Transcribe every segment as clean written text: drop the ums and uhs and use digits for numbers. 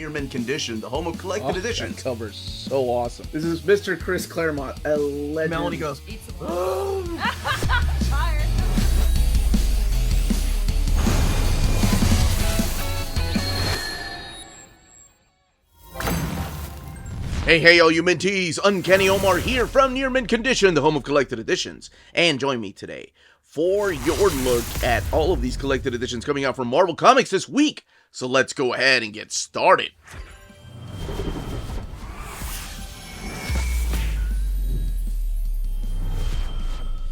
Near Mint Condition, the home of collected editions. That cover's so awesome. This is Mr. Chris Claremont, a legend. Melanie goes, Tired. Hey, all you Minties! Uncanny Omar here from Near Mint Condition, the home of collected editions. And join me today for your look at all of these collected editions coming out from Marvel Comics this week. So let's go ahead and get started.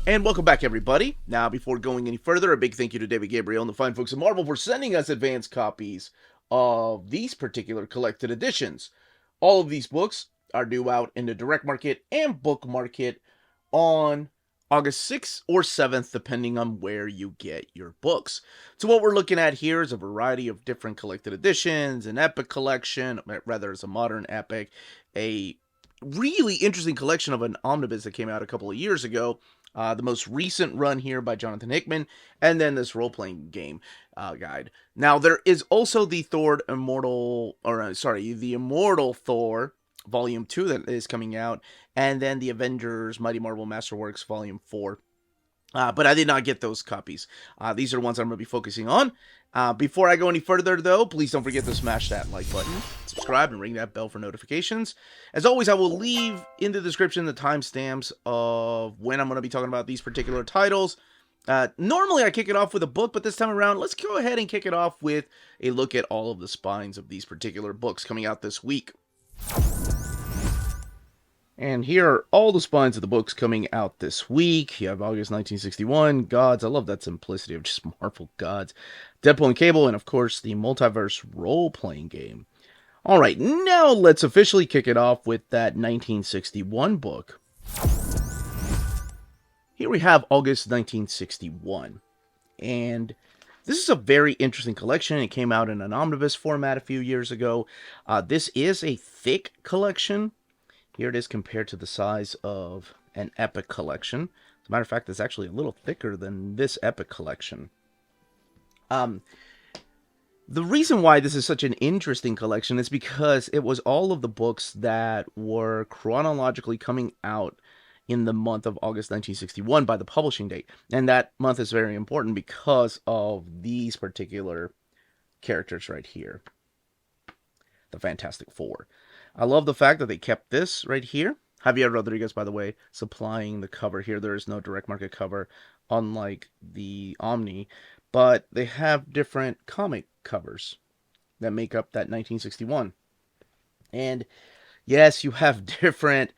And welcome back, everybody. Now, before going any further, a big thank you to David Gabriel and the fine folks at Marvel for sending us advanced copies of these particular collected editions. All of these books are due out in the direct market and book market on August 6th or 7th, depending on where you get your books. So what we're looking at here is a variety of different collected editions, an epic collection, rather it's a modern epic, a really interesting collection of an omnibus that came out a couple of years ago, the most recent run here by Jonathan Hickman, and then this role-playing game guide. Now, there is also the the Immortal Thor Volume 2 that is coming out, and then the Avengers Mighty Marvel Masterworks Volume 4. But I did not get those copies. These are the ones I'm going to be focusing on. Before I go any further, though, please don't forget to smash that like button, subscribe, and ring that bell for notifications. As always, I will leave in the description the timestamps of when I'm going to be talking about these particular titles. Normally, I kick it off with a book, but this time around, let's go ahead and kick it off with a look at all of the spines of these particular books coming out this week. And here are all the spines of the books coming out this week. You have August 1961, G.O.D.S. I love that simplicity of just Marvel G.O.D.S. Deadpool and Cable, and of course, the Multiverse role-playing game. Alright, now let's officially kick it off with that 1961 book. Here we have August 1961, and this is a very interesting collection. It came out in an omnibus format a few years ago. This is a thick collection. Here it is compared to the size of an epic collection. As a matter of fact, it's actually a little thicker than this epic collection. The reason why this is such an interesting collection is because it was all of the books that were chronologically coming out in the month of August 1961 by the publishing date. And that month is very important because of these particular characters right here. The Fantastic Four. I love the fact that they kept this right here. Javier Rodriguez, by the way, supplying the cover here. There is no direct market cover, unlike the Omni. But they have different comic covers that make up that 1961. And yes, you have different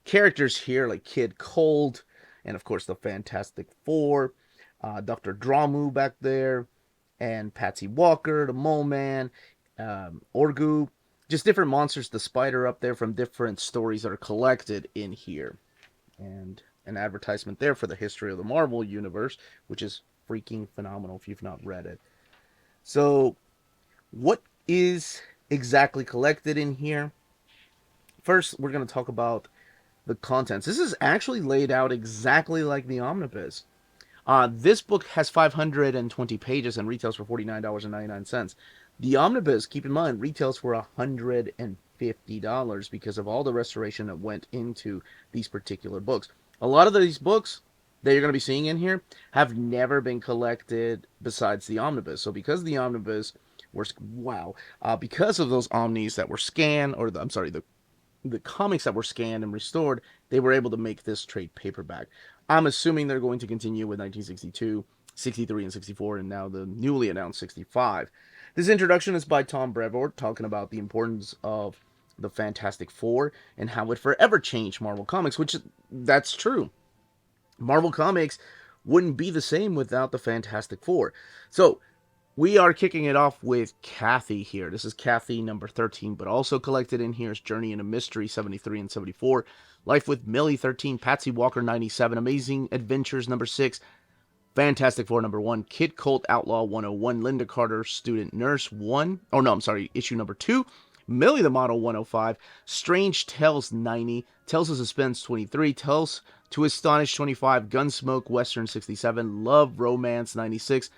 characters here, like Kid Cold, and of course the Fantastic Four, Dr. Dramu back there, and Patsy Walker, the Mole Man, Orgu, just different monsters, the Spider up there from different stories that are collected in here. And an advertisement there for the history of the Marvel Universe, which is freaking phenomenal if you've not read it. So, what is exactly collected in here? First, we're going to talk about the contents. This is actually laid out exactly like the omnibus. This book has 520 pages and retails for $49.99. The omnibus, keep in mind, retails for $150 because of all the restoration that went into these particular books. A lot of these books that you're going to be seeing in here have never been collected besides the omnibus. So because the omnibus were, because of those omnis that were scanned, or the comics that were scanned and restored, they were able to make this trade paperback. I'm assuming they're going to continue with 1962, 63, and 64, and now the newly announced 65. This introduction is by Tom Brevoort, talking about the importance of the Fantastic Four and how it forever changed Marvel Comics, which, that's true. Marvel Comics wouldn't be the same without the Fantastic Four. So, we are kicking it off with Kathy here. This is Kathy number 13, but also collected in here is Journey into Mystery 73 and 74, Life with Millie 13, Patsy Walker 97, Amazing Adventures number 6, Fantastic Four number 1, Kid Colt Outlaw 101, Linda Carter Student Nurse issue number 2, Millie the Model 105, Strange Tales 90, Tales of Suspense 23, Tales to Astonish 25, Gunsmoke Western 67, Love Romance 96,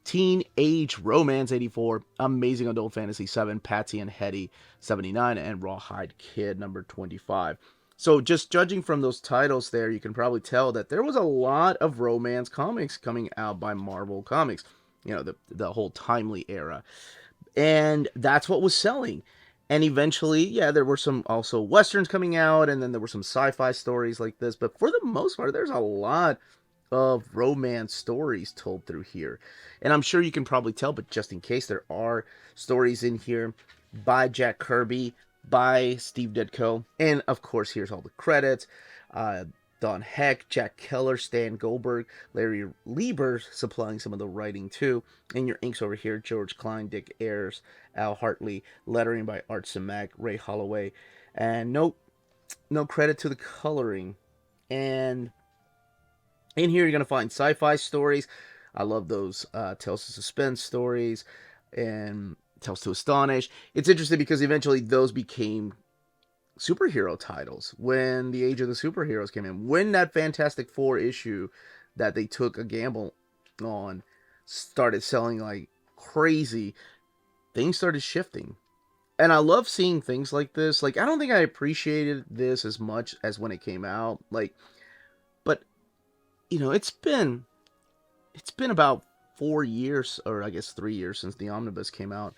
Teenage Romance 84, Amazing Adult Fantasy 7, Patsy and Hetty 79, and Rawhide Kid number 25. So just judging from those titles there, you can probably tell that there was a lot of romance comics coming out by Marvel Comics. You know, the whole timely era. And that's what was selling. And eventually, yeah, there were some also westerns coming out, and then there were some sci-fi stories like this. But for the most part, there's a lot of romance stories told through here. And I'm sure you can probably tell, but just in case, there are stories in here by Jack Kirby, by Steve Ditko, and of course, here's all the credits. Don Heck, Jack Keller, Stan Goldberg, Larry Lieber supplying some of the writing too. And your inks over here, George Klein, Dick Ayers, Al Hartley, lettering by Art Simek, Ray Holloway, and no credit to the coloring. And in here, you're going to find sci-fi stories. I love those Tales to Suspense stories and Tales to Astonish. It's interesting because eventually those became superhero titles when the Age of the Superheroes came in. When that Fantastic Four issue that they took a gamble on started selling like crazy, things started shifting. And I love seeing things like this. Like, I don't think I appreciated this as much as when it came out. Like, but you know, it's been about 4 years, or I guess 3 years since the omnibus came out.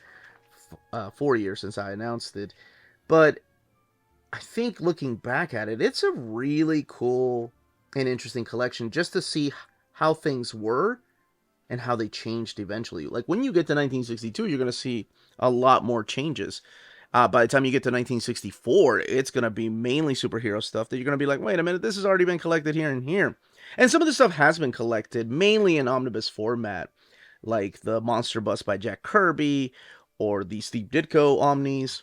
4 years since I announced it. But I think looking back at it, it's a really cool and interesting collection just to see how things were and how they changed eventually. Like when you get to 1962, you're going to see a lot more changes. By the time you get to 1964, it's going to be mainly superhero stuff that you're going to be like, wait a minute, this has already been collected here and here. And some of the stuff has been collected mainly in omnibus format, like the Monster Bus by Jack Kirby or the Steve Ditko Omnis.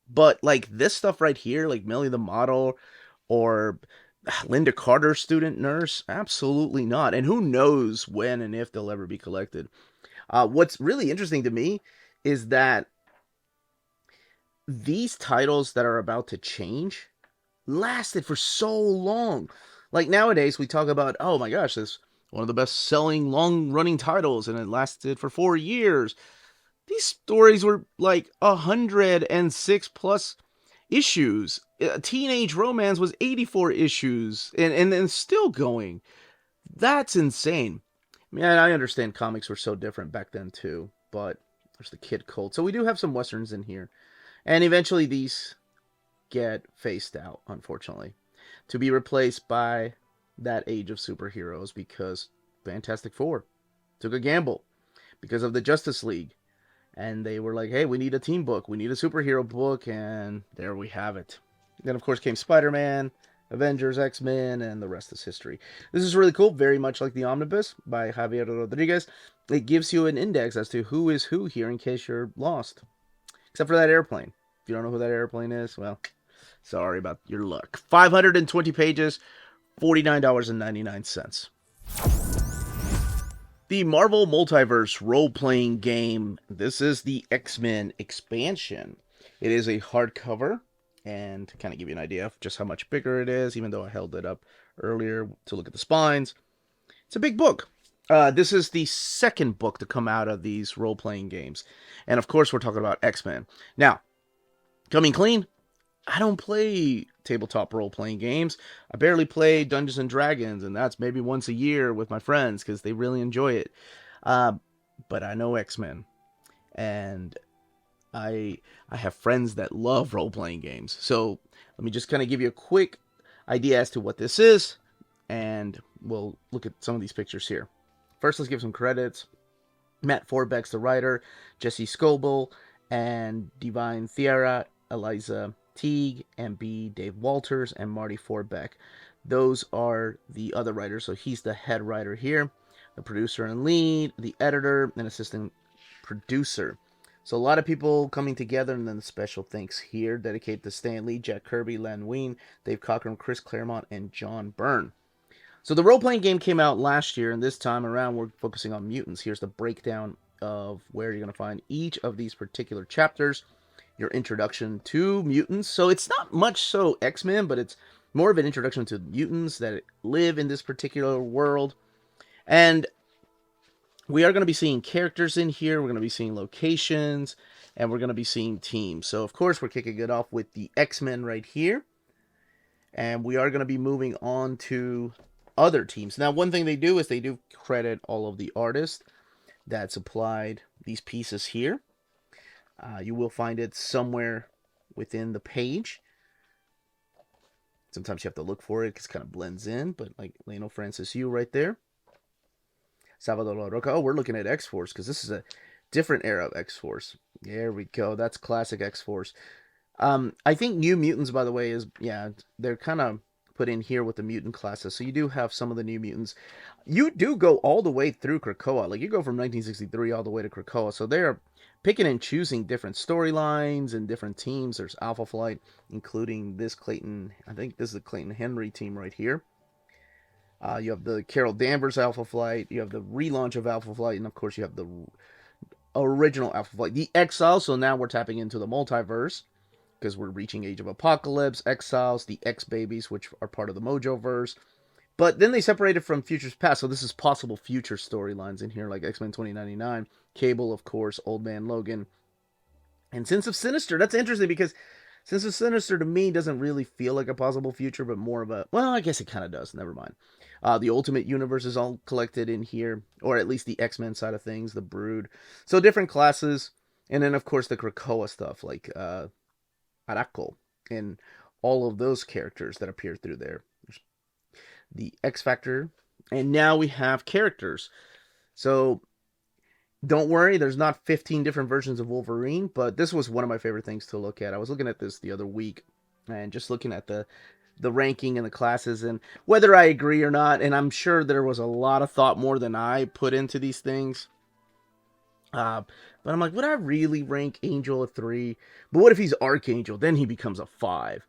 But like this stuff right here, like Millie the Model or Linda Carter, Student Nurse, absolutely not. And who knows when and if they'll ever be collected. What's really interesting to me is that these titles that are about to change lasted for so long. Like nowadays, we talk about, oh my gosh, this is one of the best selling long running titles, and it lasted for 4 years. These stories were like 106 plus issues. Teenage Romance was 84 issues and still going. That's insane. I mean, I understand comics were so different back then too, but there's the kid cult. So we do have some westerns in here. And eventually these get phased out, unfortunately, to be replaced by that Age of Superheroes because Fantastic Four took a gamble because of the Justice League. And they were like, hey, we need a team book. We need a superhero book. And there we have it. Then, of course, came Spider-Man, Avengers, X-Men, and the rest is history. This is really cool. Very much like the Omnibus by Javier Rodriguez. It gives you an index as to who is who here in case you're lost. Except for that airplane. If you don't know who that airplane is, well, sorry about your luck. 520 pages, $49.99. The Marvel Multiverse role-playing game. This is the X-Men expansion. It is a hardcover, and to kind of give you an idea of just how much bigger it is, even though I held it up earlier to look at the spines, it's a big book. This is the second book to come out of these role-playing games. And of course, we're talking about X-Men. Now, coming clean, I don't play tabletop role-playing games. I barely play Dungeons and Dragons, and that's maybe once a year with my friends because they really enjoy it. But I know X-Men, and I have friends that love role-playing games. So let me just kind of give you a quick idea as to what this is, and we'll look at some of these pictures here. First, let's give some credits. Matt Forbeck's the writer, Jesse Scoble, and Divine Thierra, Eliza Teague, MB, Dave Walters, and Marty Forbeck. Those are the other writers, so he's the head writer here, the producer and lead, the editor, and assistant producer. So a lot of people coming together, and then the special thanks here dedicated to Stan Lee, Jack Kirby, Len Wein, Dave Cockrum, Chris Claremont, and John Byrne. So the role-playing game came out last year, and this time around we're focusing on mutants. Here's the breakdown of where you're going to find each of these particular chapters, your introduction to mutants. So it's not much so X-Men, but it's more of an introduction to mutants that live in this particular world. And we are going to be seeing characters in here. We're going to be seeing locations, and we're going to be seeing teams. So, of course, we're kicking it off with the X-Men right here. And we are going to be moving on to other teams. Now, one thing they do is they do credit all of the artists that supplied these pieces here. You will find it somewhere within the page. Sometimes you have to look for it because it kind of blends in, but like Leno Francis Yu right there. Salvador La Roca. Oh, we're looking at X-Force because this is a different era of X-Force. There we go. That's classic X-Force. I think New Mutants, by the way, is, yeah, they're kind of put in here with the mutant classes. So you do have some of the New Mutants. You do go all the way through Krakoa. Like, you go from 1963 all the way to Krakoa. So they're picking and choosing different storylines and different teams. There's Alpha Flight, including this Clayton. I think this is the Clayton Henry team right here. You have the Carol Danvers Alpha Flight. You have the relaunch of Alpha Flight. And, of course, you have the original Alpha Flight. The Exile. So now we're tapping into the multiverse, because we're reaching Age of Apocalypse, Exiles, the X-Babies, which are part of the Mojoverse. But then they separated from Futures Past, so this is possible future storylines in here, like X-Men 2099, Cable, of course, Old Man Logan, and Sense of Sinister. That's interesting because Sense of Sinister to me doesn't really feel like a possible future, but more of a, well, I guess it kind of does. Never mind. The Ultimate Universe is all collected in here, or at least the X-Men side of things, the Brood. So different classes, and then, of course, the Krakoa stuff, like Arako, and all of those characters that appear through there. There's the X Factor, and now we have characters. So don't worry, there's not 15 different versions of Wolverine, but this was one of my favorite things to look at. I was looking at this the other week, and just looking at the ranking and the classes, and whether I agree or not, and I'm sure there was a lot of thought, more than I put into these things. But I'm like, would I really rank Angel a 3? But what if he's Archangel? Then he becomes a 5.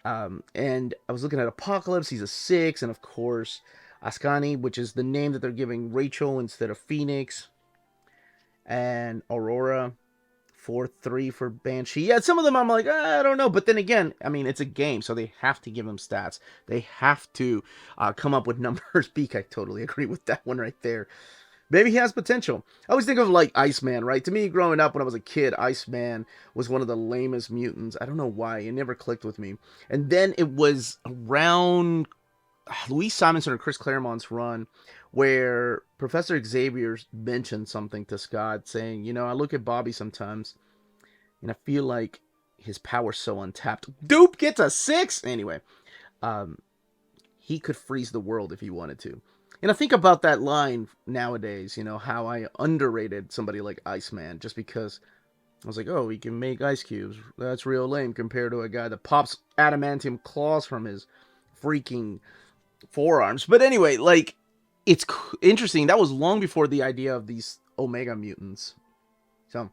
And I was looking at Apocalypse, he's a 6. And of course, Ascani, which is the name that they're giving Rachel instead of Phoenix. And Aurora, 4-3 for Banshee. Yeah, some of them I'm like, I don't know. But then again, I mean, it's a game, so they have to give them stats. They have to come up with numbers. Beak, I totally agree with that one right there. Maybe he has potential. I always think of like Iceman, right? To me, growing up when I was a kid, Iceman was one of the lamest mutants. I don't know why. It never clicked with me. And then it was around Louise Simonson or Chris Claremont's run where Professor Xavier mentioned something to Scott saying, you know, I look at Bobby sometimes and I feel like his power's so untapped. Dupe gets a 6! Anyway, he could freeze the world if he wanted to. And I think about that line nowadays, you know, how I underrated somebody like Iceman just because I was like, oh, he can make ice cubes. That's real lame compared to a guy that pops adamantium claws from his freaking forearms. But anyway, like, it's interesting. That was long before the idea of these Omega mutants. So,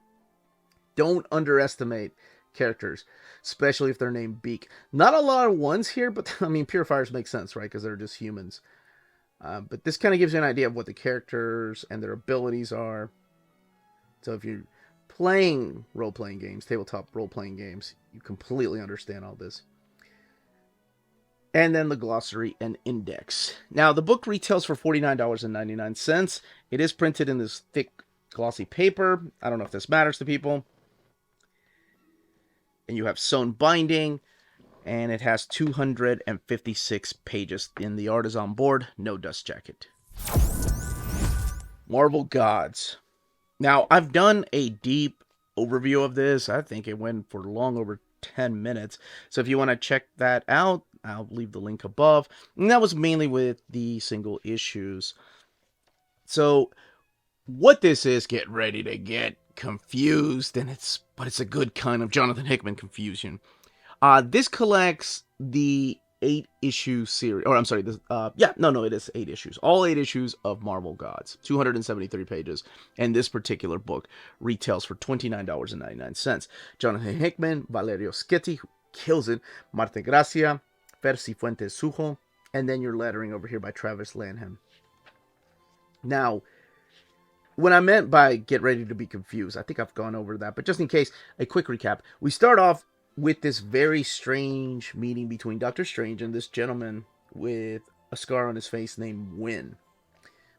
don't underestimate characters, especially if they're named Beak. Not a lot of ones here, but I mean, Purifiers make sense, right? Because they're just humans. But this kind of gives you an idea of what the characters and their abilities are. So if you're playing role-playing games, tabletop role-playing games, you completely understand all this. And then the glossary and index. Now, the book retails for $49.99. It is printed in this thick, glossy paper. I don't know if this matters to people. And you have sewn binding. And it has 256 pages. And the art is on board. No dust jacket. Marvel Gods. Now, I've done a deep overview of this. I think it went for long over 10 minutes. So if you want to check that out, I'll leave the link above. And that was mainly with the single issues. So what this is, get ready to get confused. But it's a good kind of Jonathan Hickman confusion. This collects the 8-issue series, or I'm sorry, this, it is 8 issues. All 8 issues of Marvel Gods, 273 pages, and this particular book retails for $29.99. Jonathan Hickman, Valerio Schetti, who kills it, Marte Gracia, Fer Cifuentes Sujo, and then your lettering over here by Travis Lanham. Now, when I meant by get ready to be confused, I think I've gone over that, but just in case, a quick recap. We start off with this very strange meeting between Doctor Strange and this gentleman with a scar on his face named Wynn.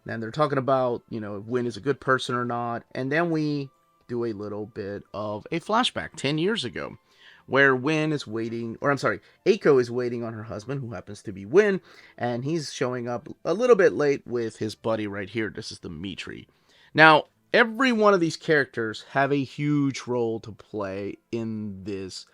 And they're talking about, if Win is a good person or not. And then we do a little bit of a flashback 10 years ago, where Win is waiting, or I'm sorry, Aiko is waiting on her husband, who happens to be Win, and he's showing up a little bit late with his buddy right here. This is Dimitri. Now, every one of these characters have a huge role to play in this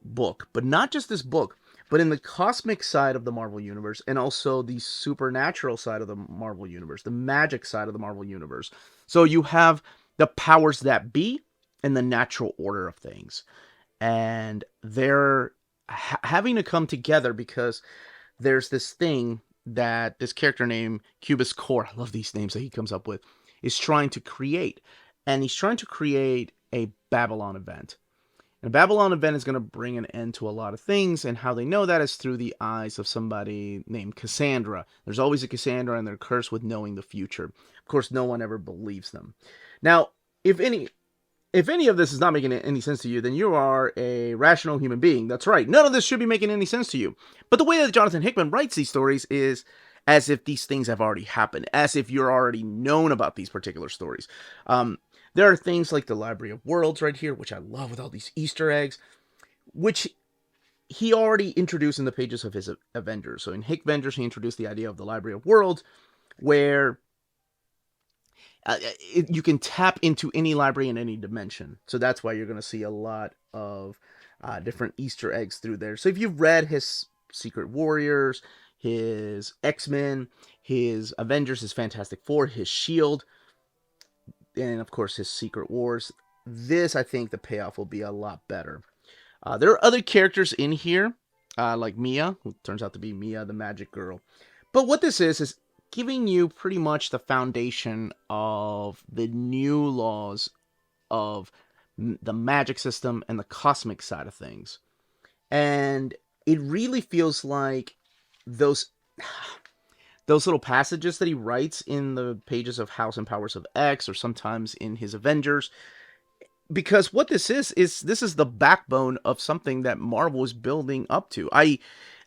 book, but not just this book, but in the cosmic side of the Marvel Universe, and also the supernatural side of the Marvel Universe, the magic side of the Marvel Universe. So you have the powers that be and the natural order of things. And they're having to come together because there's this thing that this character named Cubus Core, I love these names that he comes up with, is trying to create. And he's trying to create a Babylon event. And a Babylon event is going to bring an end to a lot of things, and how they know that is through the eyes of somebody named Cassandra. There's always a Cassandra, and they're cursed with knowing the future. Of course, no one ever believes them. Now, if any of this is not making any sense to you, then you are a rational human being. That's right. None of this should be making any sense to you. But the way that Jonathan Hickman writes these stories is as if these things have already happened, as if you're already known about these particular stories. There are things like the Library of Worlds right here, which I love, with all these Easter eggs, which he already introduced in the pages of his Avengers. So in Hickvengers, he introduced the idea of the Library of Worlds, where you can tap into any library in any dimension. So that's why you're going to see a lot of different Easter eggs through there. So if you've read his Secret Warriors, his X-Men, his Avengers, his Fantastic Four, his S.H.I.E.L.D., and of course his Secret Wars, this, I think the payoff will be a lot better. There are other characters in here, like Mia, who turns out to be Mia, the magic girl. But what this is giving you pretty much the foundation of the new laws of the magic system and the cosmic side of things. And it really feels like those little passages that he writes in the pages of House and Powers of X, or sometimes in his Avengers, because what this is this is the backbone of something that Marvel is building up to. I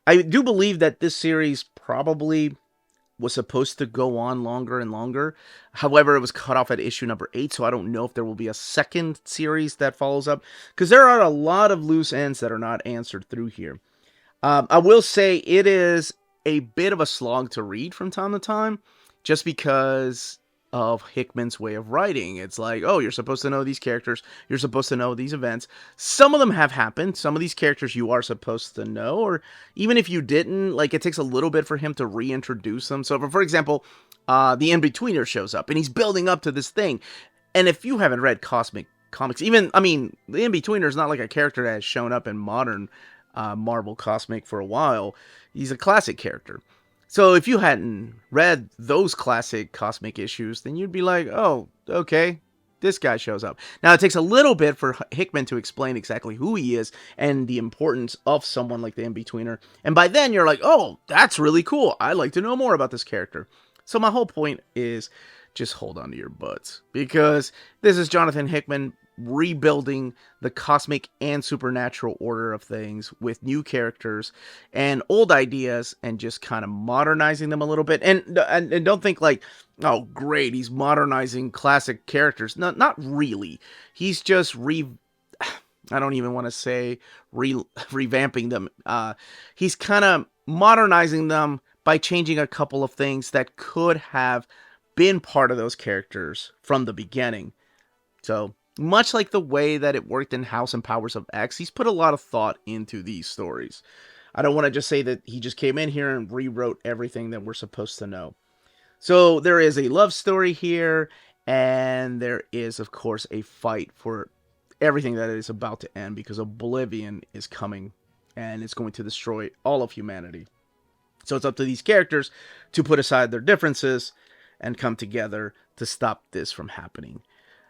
do believe that this series probably was supposed to go on longer and longer. However, it was cut off at issue number 8, so I don't know if there will be a second series that follows up, because there are a lot of loose ends that are not answered through here. I will say it is a bit of a slog to read from time to time, just because of Hickman's way of writing. It's like, oh, you're supposed to know these characters, you're supposed to know these events. Some of them have happened. Some of these characters you are supposed to know, or even if you didn't, like, it takes a little bit for him to reintroduce them. So, for example, the In-Betweener shows up, and he's building up to this thing. And if you haven't read cosmic comics, even, I mean, the In-Betweener is not like a character that has shown up in modern Marvel Cosmic for a while. He's a classic character. So if you hadn't read those classic cosmic issues, then you'd be like, oh, okay, this guy shows up. Now, it takes a little bit for Hickman to explain exactly who he is and the importance of someone like the In-Betweener. And by then, you're like, oh, that's really cool. I'd like to know more about this character. So my whole point is just hold on to your butts, because this is Jonathan Hickman rebuilding the cosmic and supernatural order of things with new characters and old ideas, and just kind of modernizing them a little bit. And don't think like, oh great, he's modernizing classic characters. No, not really. He's just I don't even want to say revamping them. He's kind of modernizing them by changing a couple of things that could have been part of those characters from the beginning. So much like the way that it worked in House and Powers of X, he's put a lot of thought into these stories. I don't want to just say that he just came in here and rewrote everything that we're supposed to know. So there is a love story here, and there is, of course, a fight for everything that is about to end, because Oblivion is coming, and it's going to destroy all of humanity. So it's up to these characters to put aside their differences and come together to stop this from happening.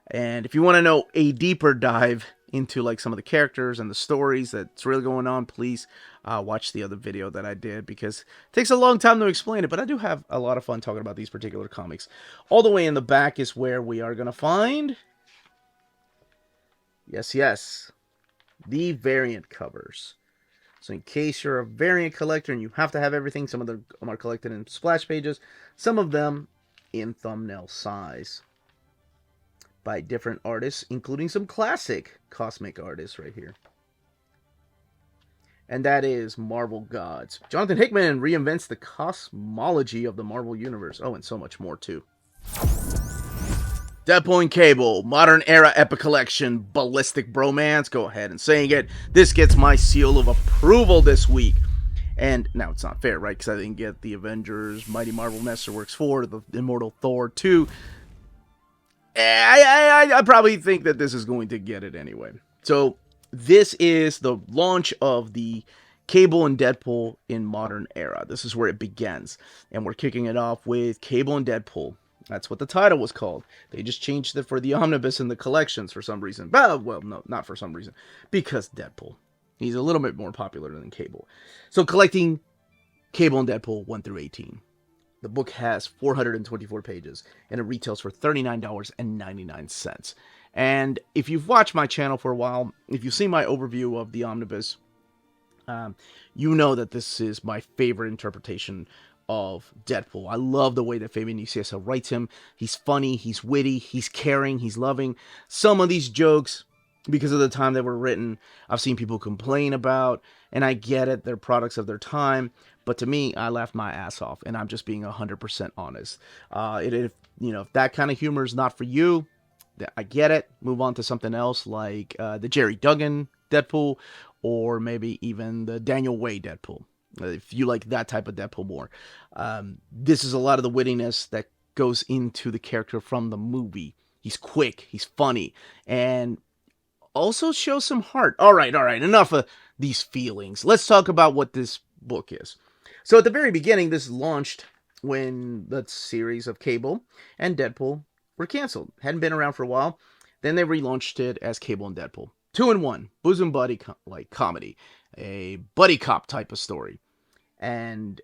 And if you want to know a deeper dive into like some of the characters and the stories that's really going on, please watch the other video that I did, because it takes a long time to explain it, but I do have a lot of fun talking about these particular comics. All the way in the back is where we are going to find, yes, the variant covers. So in case you're a variant collector and you have to have everything, some of them are collected in splash pages. Some of them in thumbnail size by different artists, including some classic cosmic artists right here. And that is Marvel Gods. Jonathan Hickman reinvents the cosmology of the Marvel Universe. Oh, and so much more, too. Deadpool and Cable, Modern Era Epic Collection, Ballistic Bromance. Go ahead and saying it. This gets my seal of approval this week. And now it's not fair, right? Because I didn't get the Avengers, Mighty Marvel Masterworks 4, the Immortal Thor 2. I probably think that this is going to get it anyway. So this is the launch of the Cable and Deadpool in Modern Era. This is where it begins. And we're kicking it off with Cable and Deadpool. That's what the title was called. They just changed it for the omnibus and the collections for some reason. Well, no, not for some reason. Because Deadpool. He's a little bit more popular than Cable. So collecting Cable and Deadpool 1 through 18. The book has 424 pages, and it retails for $39.99. And if you've watched my channel for a while, if you've seen my overview of the omnibus, you know that this is my favorite interpretation of Deadpool. I love the way that Fabian Nicieza writes him. He's funny, he's witty, he's caring, he's loving. Some of these jokes, because of the time they were written, I've seen people complain about, and I get it, they're products of their time, but to me, I laughed my ass off, and I'm just being 100% honest. If that kind of humor is not for you, I get it. Move on to something else like the Jerry Duggan Deadpool, or maybe even the Daniel Way Deadpool. If you like that type of Deadpool more. This is a lot of the wittiness that goes into the character from the movie. He's quick, he's funny, and also shows some heart. All right, enough of these feelings. Let's talk about what this book is. So at the very beginning, this launched when the series of Cable and Deadpool were canceled. Hadn't been around for a while. Then they relaunched it as Cable and Deadpool. 2-in-1, bosom buddy comedy, a buddy cop type of story. And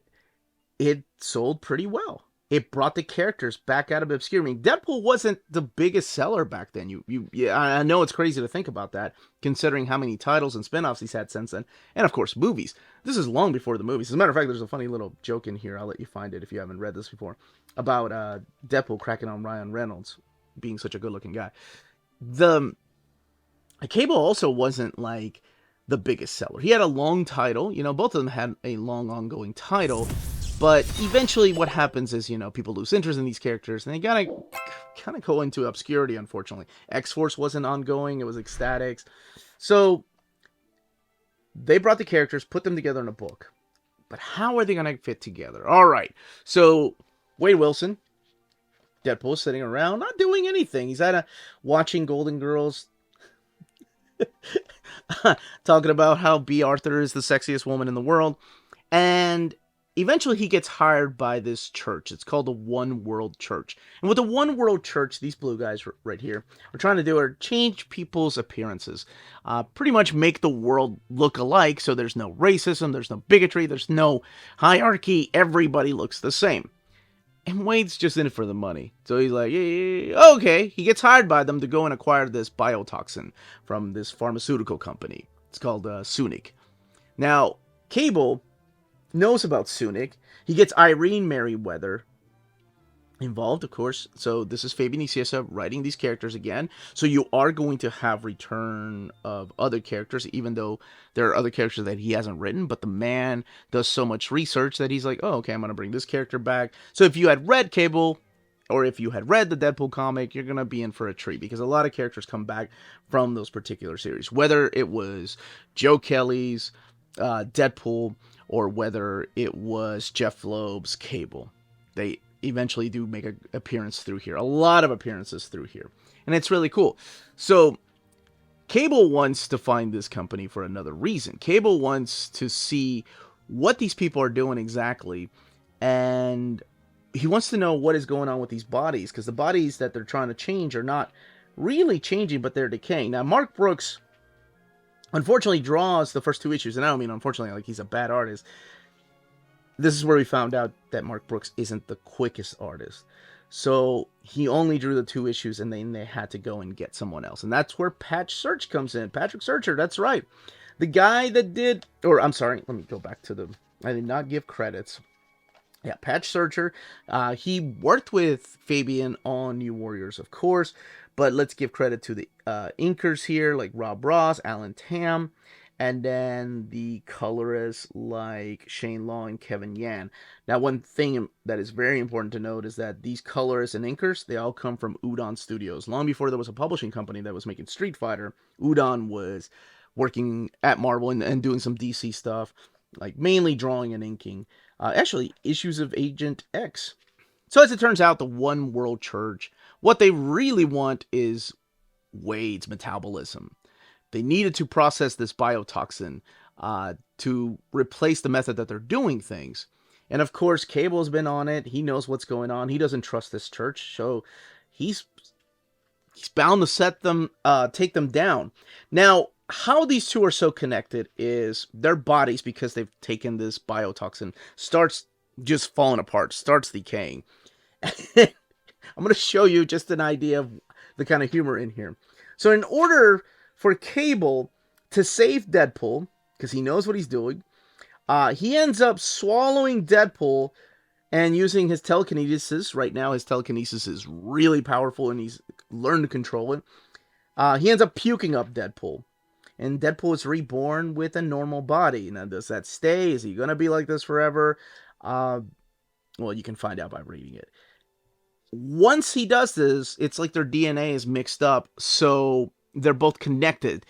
it sold pretty well. It brought the characters back out of obscurity. I mean, Deadpool wasn't the biggest seller back then. I know it's crazy to think about that, considering how many titles and spinoffs he's had since then. And, of course, movies. This is long before the movies. As a matter of fact, there's a funny little joke in here. I'll let you find it if you haven't read this before. About Deadpool cracking on Ryan Reynolds being such a good-looking guy. The Cable also wasn't, like, the biggest seller. He had a long title. Both of them had a long ongoing title. But eventually what happens is, people lose interest in these characters, and they gotta kind of go into obscurity, unfortunately. X-Force wasn't ongoing, it was Ecstatics. So they brought the characters, put them together in a book. But how are they going to fit together? All right, so Wade Wilson, Deadpool, is sitting around, not doing anything. He's watching Golden Girls, talking about how B. Arthur is the sexiest woman in the world, and eventually he gets hired by this church. It's called the One World Church. And with the One World Church, these blue guys right here are trying to do are change people's appearances. Pretty much make the world look alike, so there's no racism, there's no bigotry, there's no hierarchy. Everybody looks the same. And Wade's just in it for the money. So he's like, yeah, okay. He gets hired by them to go and acquire this biotoxin from this pharmaceutical company. It's called Sunic. Now, Cable knows about Sunic. He gets Irene Merriweather involved, of course. So this is Fabian Nicieza writing these characters again. So you are going to have return of other characters, even though there are other characters that he hasn't written. But the man does so much research that he's like, oh, okay, I'm going to bring this character back. So if you had read Cable, or if you had read the Deadpool comic, you're going to be in for a treat, because a lot of characters come back from those particular series. Whether it was Joe Kelly's Deadpool, or whether it was Jeff Loeb's Cable. They eventually do make an appearance through here. A lot of appearances through here. And it's really cool. So, Cable wants to find this company for another reason. Cable wants to see what these people are doing exactly. And he wants to know what is going on with these bodies. Because the bodies that they're trying to change are not really changing, but they're decaying. Now, Mark Brooks unfortunately draws the first two issues, and I don't mean unfortunately like he's a bad artist. This is where we found out that Mark Brooks isn't the quickest artist. So he only drew the two issues, and then they had to go and get someone else. And that's where Patch Search comes in. Patrick Searcher, that's right. The guy that did, or I'm sorry, let me go back to I did not give credits. Yeah, Patch Searcher. He worked with Fabian on New Warriors, of course, but let's give credit to the inkers here, like Rob Ross, Alan Tam, and then the colorists like Shane Law and Kevin Yan. Now, one thing that is very important to note is that these colorists and inkers, they all come from Udon Studios. Long before there was a publishing company that was making Street Fighter, Udon was working at Marvel and doing some DC stuff, like mainly drawing and inking. Actually, issues of Agent X. So as it turns out, the One World Church, what they really want is Wade's metabolism. They needed to process this biotoxin to replace the method that they're doing things. And of course, Cable's been on it. He knows what's going on. He doesn't trust this church, so he's bound to take them down. Now, how these two are so connected is their bodies, because they've taken this biotoxin, starts just falling apart, starts decaying. I'm going to show you just an idea of the kind of humor in here. So in order for Cable to save Deadpool, because he knows what he's doing, he ends up swallowing Deadpool and using his telekinesis. Right now, his telekinesis is really powerful, and he's learned to control it. He ends up puking up Deadpool. And Deadpool is reborn with a normal body. Now, does that stay? Is he going to be like this forever? Well, you can find out by reading it. Once he does this, it's like their DNA is mixed up, so they're both connected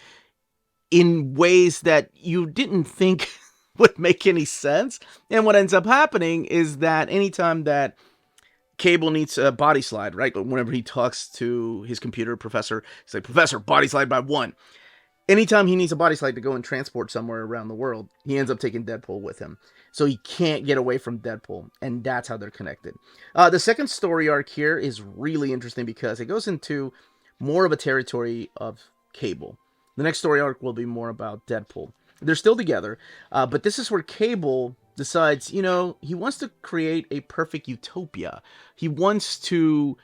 in ways that you didn't think would make any sense. And what ends up happening is that anytime that Cable needs a body slide, right? Whenever he talks to his computer professor, he's like, "Professor, body slide by 1." Anytime he needs a body slide to go and transport somewhere around the world, he ends up taking Deadpool with him. So he can't get away from Deadpool, and that's how they're connected. The second story arc here is really interesting because it goes into more of a territory of Cable. The next story arc will be more about Deadpool. They're still together, but this is where Cable decides, he wants to create a perfect utopia. He wants to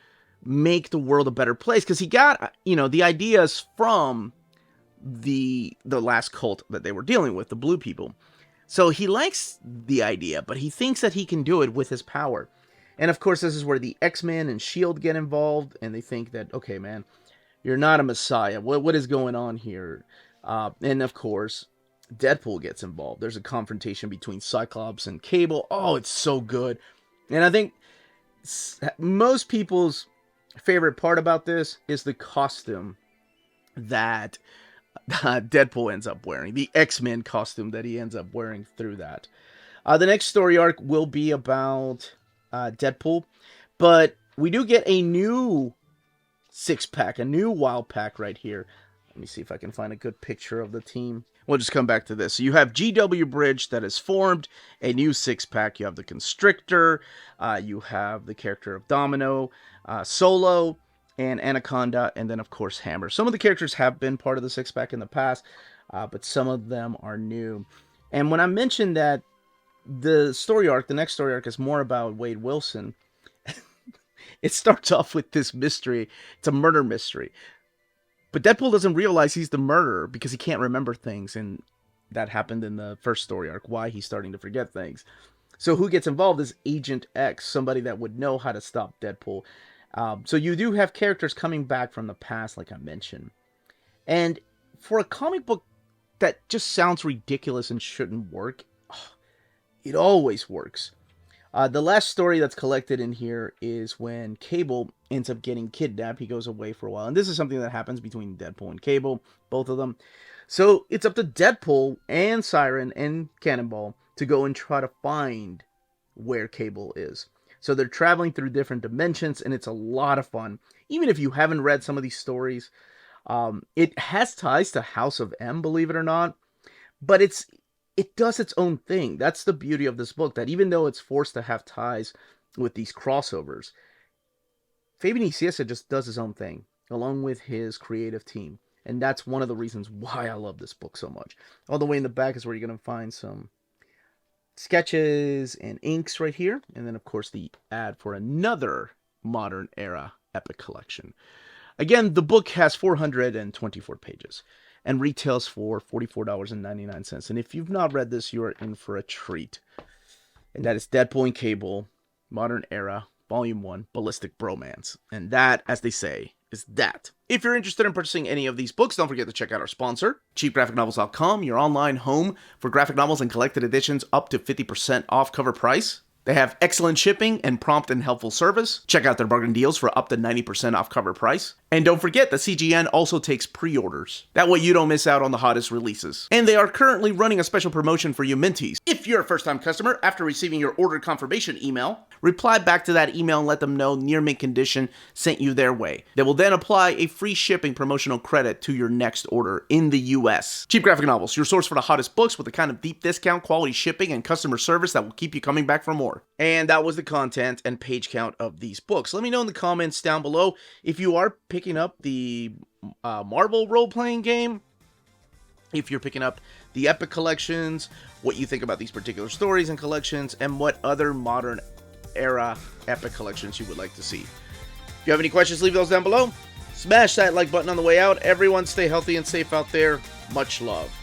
make the world a better place because he got, the ideas from the last cult that they were dealing with, the Blue People. So he likes the idea, but he thinks that he can do it with his power. And of course, this is where the X-Men and S.H.I.E.L.D. get involved, and they think that, okay, man, you're not a messiah. What is going on here? And of course, Deadpool gets involved. There's a confrontation between Cyclops and Cable. Oh, it's so good. And I think most people's favorite part about this is the costume that Deadpool ends up wearing, the X-Men costume that he ends up wearing through that. The next story arc will be about Deadpool, but we do get a new 6-pack, a new wild pack right here. Let me see if I can find a good picture of the team. We'll just come back to this. So you have GW Bridge that has formed a new 6-pack. You have the Constrictor, you have the character of Domino, Solo, and Anaconda, and then, of course, Hammer. Some of the characters have been part of the 6-pack in the past, but some of them are new. And when I mentioned that the story arc, the next story arc, is more about Wade Wilson, it starts off with this mystery. It's a murder mystery. But Deadpool doesn't realize he's the murderer because he can't remember things, and that happened in the first story arc, why he's starting to forget things. So who gets involved is Agent X, somebody that would know how to stop Deadpool. So you do have characters coming back from the past, like I mentioned. And for a comic book that just sounds ridiculous and shouldn't work, it always works. The last story that's collected in here is when Cable ends up getting kidnapped. He goes away for a while. And this is something that happens between Deadpool and Cable, both of them. So it's up to Deadpool and Siren and Cannonball to go and try to find where Cable is. So they're traveling through different dimensions, and it's a lot of fun. Even if you haven't read some of these stories, it has ties to House of M, believe it or not. But it does its own thing. That's the beauty of this book, that even though it's forced to have ties with these crossovers, Fabian Nicieza just does his own thing, along with his creative team. And that's one of the reasons why I love this book so much. All the way in the back is where you're going to find some sketches and inks right here. And then, of course, the ad for another modern era epic collection. Again, the book has 424 pages and retails for $44.99. And if you've not read this, you're in for a treat. And that is Deadpool and Cable, Modern Era, Volume 1, Ballistic Bromance. And that, as they say, is that. If you're interested in purchasing any of these books, don't forget to check out our sponsor, cheapgraphicnovels.com, your online home for graphic novels and collected editions up to 50% off cover price. They have excellent shipping and prompt and helpful service. Check out their bargain deals for up to 90% off cover price. And don't forget that CGN also takes pre-orders. That way you don't miss out on the hottest releases. And they are currently running a special promotion for you Minties. If you're a first-time customer, after receiving your order confirmation email, reply back to that email and let them know Near Mint Condition sent you their way. They will then apply a free shipping promotional credit to your next order in the US. Cheap Graphic Novels, your source for the hottest books with the kind of deep discount, quality shipping, and customer service that will keep you coming back for more. And that was the content and page count of these books. Let me know in the comments down below if you are picking up the Marvel role-playing game, if you're picking up the Epic collections, what you think about these particular stories and collections, and what other modern era Epic collections you would like to see. If you have any questions, leave those down below. Smash that like button on the way out. Everyone stay healthy and safe out there. Much love.